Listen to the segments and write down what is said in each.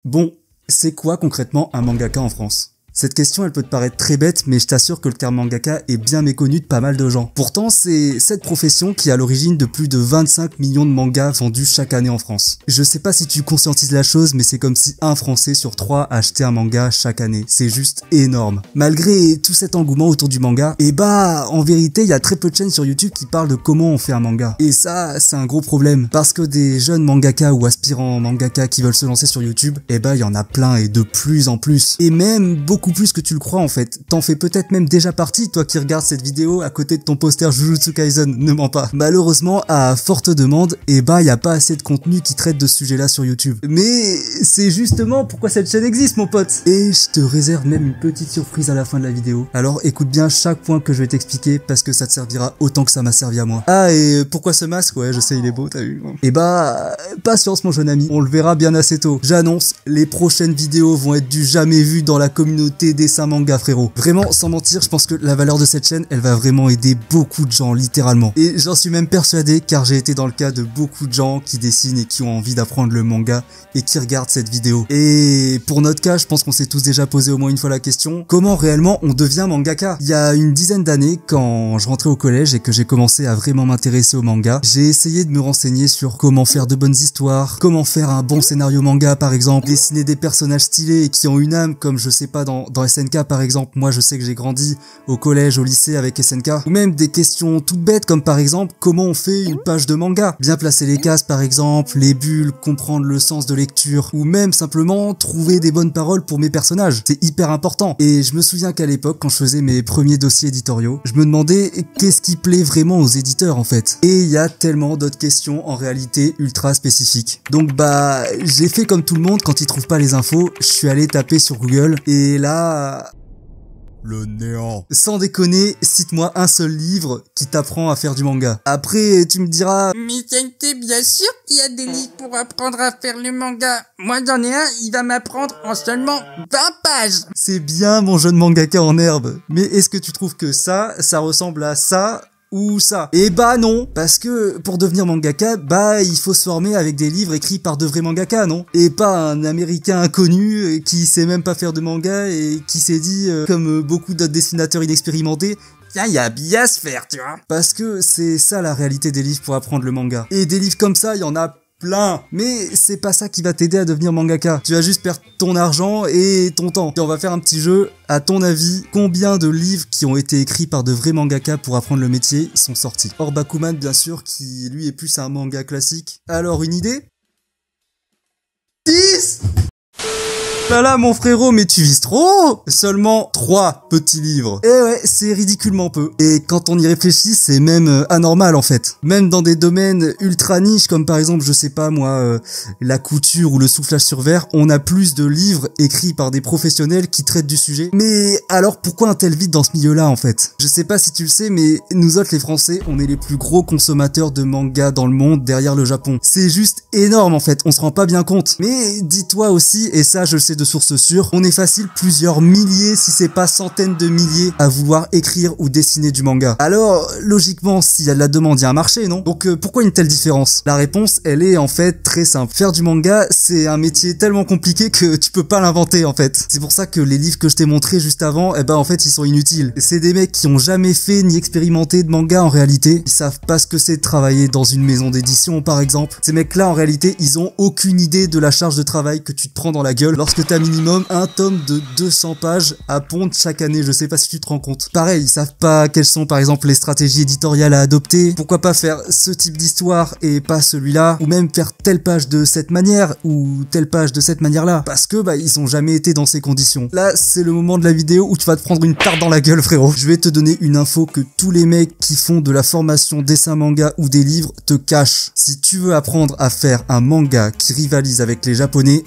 Bon, c'est quoi concrètement un mangaka en France? Cette question elle peut te paraître très bête, mais je t'assure que le terme mangaka est bien méconnu de pas mal de gens. Pourtant, c'est cette profession qui est à l'origine de plus de 25 millions de mangas vendus chaque année en France. Je sais pas si tu conscientises la chose, mais c'est comme si un Français sur 3 achetait un manga chaque année. C'est juste énorme. Malgré tout cet engouement autour du manga, en vérité, il y a très peu de chaînes sur YouTube qui parlent de comment on fait un manga. Et ça, c'est un gros problème. Parce que des jeunes mangaka ou aspirants mangaka qui veulent se lancer sur YouTube, il y en a plein et de plus en plus. Et même beaucoup plus que tu le crois en fait. T'en fais peut-être même déjà partie, toi qui regardes cette vidéo à côté de ton poster Jujutsu Kaisen, ne mens pas. Malheureusement, à forte demande, y a pas assez de contenu qui traite de ce sujet-là sur YouTube. Mais c'est justement pourquoi cette chaîne existe, mon pote. Et je te réserve même une petite surprise à la fin de la vidéo. Alors écoute bien chaque point que je vais t'expliquer parce que ça te servira autant que ça m'a servi à moi. Ah, et pourquoi ce masque? Ouais, je sais, il est beau, t'as vu? Patience mon jeune ami, on le verra bien assez tôt. J'annonce, les prochaines vidéos vont être du jamais vu dans la communauté dessin manga, frérot. Vraiment, sans mentir, je pense que la valeur de cette chaîne, elle va vraiment aider beaucoup de gens, littéralement. Et j'en suis même persuadé, car j'ai été dans le cas de beaucoup de gens qui dessinent et qui ont envie d'apprendre le manga et qui regardent cette vidéo. Et pour notre cas, je pense qu'on s'est tous déjà posé au moins une fois la question, comment réellement on devient mangaka? Il y a une dizaine d'années, quand je rentrais au collège et que j'ai commencé à vraiment m'intéresser au manga, j'ai essayé de me renseigner sur comment faire de bonnes histoires, comment faire un bon scénario manga par exemple, dessiner des personnages stylés et qui ont une âme, comme je sais pas dans SNK par exemple. Moi je sais que j'ai grandi au collège, au lycée avec SNK. Ou même des questions toutes bêtes comme par exemple comment on fait une page de manga, bien placer les cases par exemple, les bulles, comprendre le sens de lecture, ou même simplement trouver des bonnes paroles pour mes personnages. C'est hyper important. Et je me souviens qu'à l'époque, quand je faisais mes premiers dossiers éditoriaux, je me demandais qu'est-ce qui plaît vraiment aux éditeurs en fait. Et il y a tellement d'autres questions en réalité ultra spécifiques. Donc j'ai fait comme tout le monde, quand ils trouvent pas les infos, je suis allé taper sur Google et là... le néant. Sans déconner, cite-moi un seul livre qui t'apprend à faire du manga. Après, tu me diras... Mais t'es bien sûr qu'il y a des livres pour apprendre à faire le manga. Moi j'en ai un, il va m'apprendre en seulement 20 pages. C'est bien mon jeune mangaka en herbe. Mais est-ce que tu trouves que ça ressemble à ça ou ça? Non, parce que pour devenir mangaka, il faut se former avec des livres écrits par de vrais mangaka, non? Et pas un américain inconnu qui sait même pas faire de manga et qui s'est dit, comme beaucoup d'autres dessinateurs inexpérimentés, tiens, il y a bien à se faire, tu vois. Parce que c'est ça la réalité des livres pour apprendre le manga. Et des livres comme ça, il y en a plein. Mais c'est pas ça qui va t'aider à devenir mangaka. Tu vas juste perdre ton argent et ton temps. Et on va faire un petit jeu. À ton avis, combien de livres qui ont été écrits par de vrais mangaka pour apprendre le métier sont sortis? Hors Bakuman, bien sûr, qui lui est plus un manga classique. Alors, une idée? 10! Là mon frérot, mais tu vises trop! Seulement 3 petits livres. Et ouais, c'est ridiculement peu. Et quand on y réfléchit, c'est même anormal en fait. Même dans des domaines ultra niches, comme par exemple, je sais pas moi, la couture ou le soufflage sur verre, on a plus de livres écrits par des professionnels qui traitent du sujet. Mais alors pourquoi un tel vide dans ce milieu-là en fait? Je sais pas si tu le sais, mais nous autres les Français, on est les plus gros consommateurs de manga dans le monde derrière le Japon. C'est juste énorme en fait, on se rend pas bien compte. Mais dis-toi aussi, et ça je le sais de sources sûres, on est facile plusieurs milliers, si c'est pas centaines de milliers, à vouloir écrire ou dessiner du manga. Alors, logiquement, s'il y a de la demande, il y a un marché, non? Donc pourquoi une telle différence? La réponse, elle est en fait très simple. Faire du manga, c'est un métier tellement compliqué que tu peux pas l'inventer en fait. C'est pour ça que les livres que je t'ai montrés juste avant, en fait, ils sont inutiles. C'est des mecs qui ont jamais fait ni expérimenté de manga en réalité. Ils savent pas ce que c'est de travailler dans une maison d'édition par exemple. Ces mecs-là, en réalité, ils ont aucune idée de la charge de travail que tu te prends dans la gueule lorsque t'as minimum un tome de 200 pages à pondre chaque année, je sais pas si tu te rends compte. Pareil, ils savent pas quelles sont par exemple les stratégies éditoriales à adopter, pourquoi pas faire ce type d'histoire et pas celui-là, ou même faire telle page de cette manière ou telle page de cette manière-là, parce que ils ont jamais été dans ces conditions. Là, c'est le moment de la vidéo où tu vas te prendre une tarte dans la gueule, frérot. Je vais te donner une info que tous les mecs qui font de la formation dessin manga ou des livres te cachent. Si tu veux apprendre à faire un manga qui rivalise avec les japonais,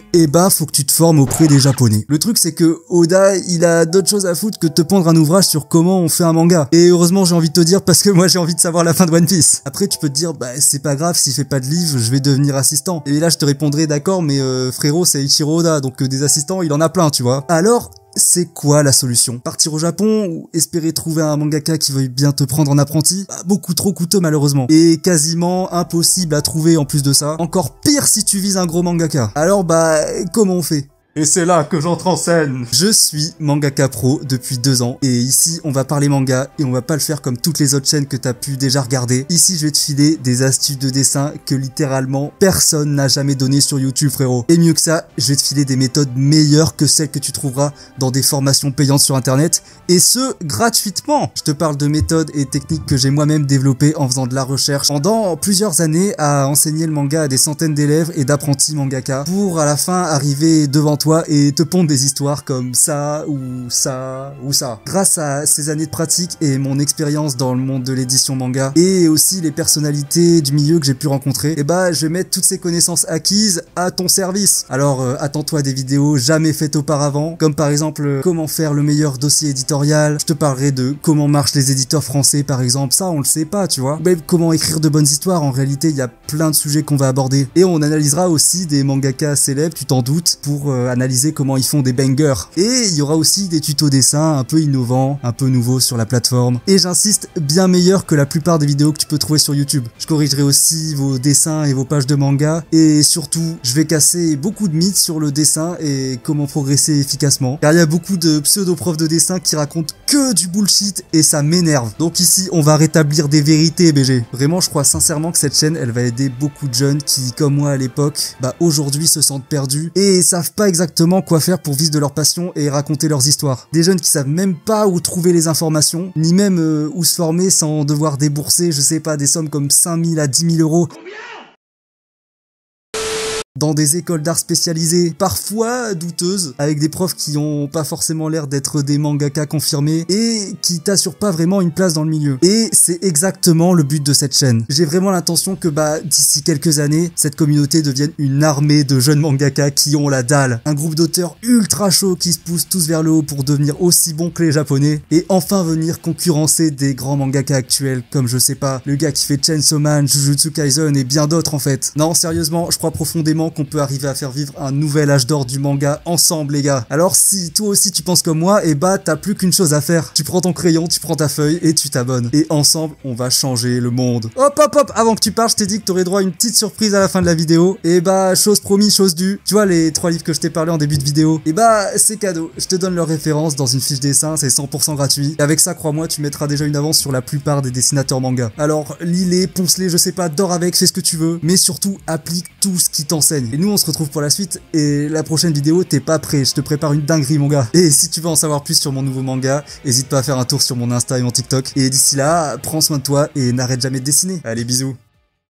faut que tu te formes auprès des japonais. Le truc c'est que Oda, il a d'autres choses à foutre que de te pondre un ouvrage sur comment on fait un manga. Et heureusement j'ai envie de te dire parce que moi j'ai envie de savoir la fin de One Piece. Après tu peux te dire c'est pas grave s'il fait pas de livre, je vais devenir assistant. Et là je te répondrai d'accord mais frérot c'est Ichiro Oda donc des assistants il en a plein tu vois. Alors c'est quoi la solution? Partir au Japon ou espérer trouver un mangaka qui veuille bien te prendre en apprenti? Beaucoup trop coûteux malheureusement. Et quasiment impossible à trouver en plus de ça. Encore pire si tu vises un gros mangaka. Alors comment on fait? Et c'est là que j'entre en scène. Je suis mangaka pro depuis 2 ans et ici on va parler manga et on va pas le faire comme toutes les autres chaînes que t'as pu déjà regarder. Ici je vais te filer des astuces de dessin que littéralement personne n'a jamais donné sur YouTube frérot. Et mieux que ça, je vais te filer des méthodes meilleures que celles que tu trouveras dans des formations payantes sur internet et ce gratuitement. Je te parle de méthodes et techniques que j'ai moi-même développées en faisant de la recherche pendant plusieurs années à enseigner le manga à des centaines d'élèves et d'apprentis mangaka pour à la fin arriver devant toi et te pondre des histoires comme ça ou ça ou ça. Grâce à ces années de pratique et mon expérience dans le monde de l'édition manga et aussi les personnalités du milieu que j'ai pu rencontrer, je vais mettre toutes ces connaissances acquises à ton service. Alors attends-toi à des vidéos jamais faites auparavant, comme par exemple comment faire le meilleur dossier éditorial. Je te parlerai de comment marchent les éditeurs français par exemple, ça on le sait pas tu vois. Mais comment écrire de bonnes histoires, en réalité il y a plein de sujets qu'on va aborder. Et on analysera aussi des mangaka célèbres, tu t'en doutes, pour analyser comment ils font des bangers. Et il y aura aussi des tutos dessins un peu innovants, un peu nouveaux sur la plateforme. Et j'insiste, bien meilleurs que la plupart des vidéos que tu peux trouver sur YouTube. Je corrigerai aussi vos dessins et vos pages de manga. Et surtout, je vais casser beaucoup de mythes sur le dessin et comment progresser efficacement. Car il y a beaucoup de pseudo-profs de dessin qui racontent que du bullshit et ça m'énerve. Donc ici, on va rétablir des vérités, BG. Vraiment, je crois sincèrement que cette chaîne, elle va aider beaucoup de jeunes qui, comme moi à l'époque, aujourd'hui se sentent perdus et savent pas exactement quoi faire pour vivre de leur passion et raconter leurs histoires. Des jeunes qui savent même pas où trouver les informations, ni même où se former sans devoir débourser, je sais pas, des sommes comme 5 000 à 10 000 euros. Dans des écoles d'art spécialisées, parfois douteuses, avec des profs qui ont pas forcément l'air d'être des mangaka confirmés et qui t'assurent pas vraiment une place dans le milieu. Et c'est exactement le but de cette chaîne. J'ai vraiment l'intention que d'ici quelques années, cette communauté devienne une armée de jeunes mangaka qui ont la dalle. Un groupe d'auteurs ultra chauds qui se poussent tous vers le haut pour devenir aussi bons que les japonais et enfin venir concurrencer des grands mangaka actuels comme je sais pas, le gars qui fait Chainsaw Man, Jujutsu Kaisen et bien d'autres en fait. Non, sérieusement, je crois profondément qu'on peut arriver à faire vivre un nouvel âge d'or du manga ensemble les gars. Alors si toi aussi tu penses comme moi, t'as plus qu'une chose à faire. Tu prends ton crayon, tu prends ta feuille et tu t'abonnes. Et ensemble, on va changer le monde. Hop hop hop, avant que tu partes, je t'ai dit que t'aurais droit à une petite surprise à la fin de la vidéo. Et chose promise, chose due. Tu vois les 3 livres que je t'ai parlé en début de vidéo? C'est cadeau. Je te donne leur référence dans une fiche dessin, c'est 100% gratuit. Et avec ça, crois-moi, tu mettras déjà une avance sur la plupart des dessinateurs manga. Alors lis-les, ponce-les, je sais pas, dors avec, fais ce que tu veux. Mais surtout, applique tout ce qui t'enseigne. Et nous on se retrouve pour la suite et la prochaine vidéo t'es pas prêt, je te prépare une dinguerie mon gars. Et si tu veux en savoir plus sur mon nouveau manga, n'hésite pas à faire un tour sur mon Insta et mon TikTok. Et d'ici là, prends soin de toi et n'arrête jamais de dessiner. Allez bisous.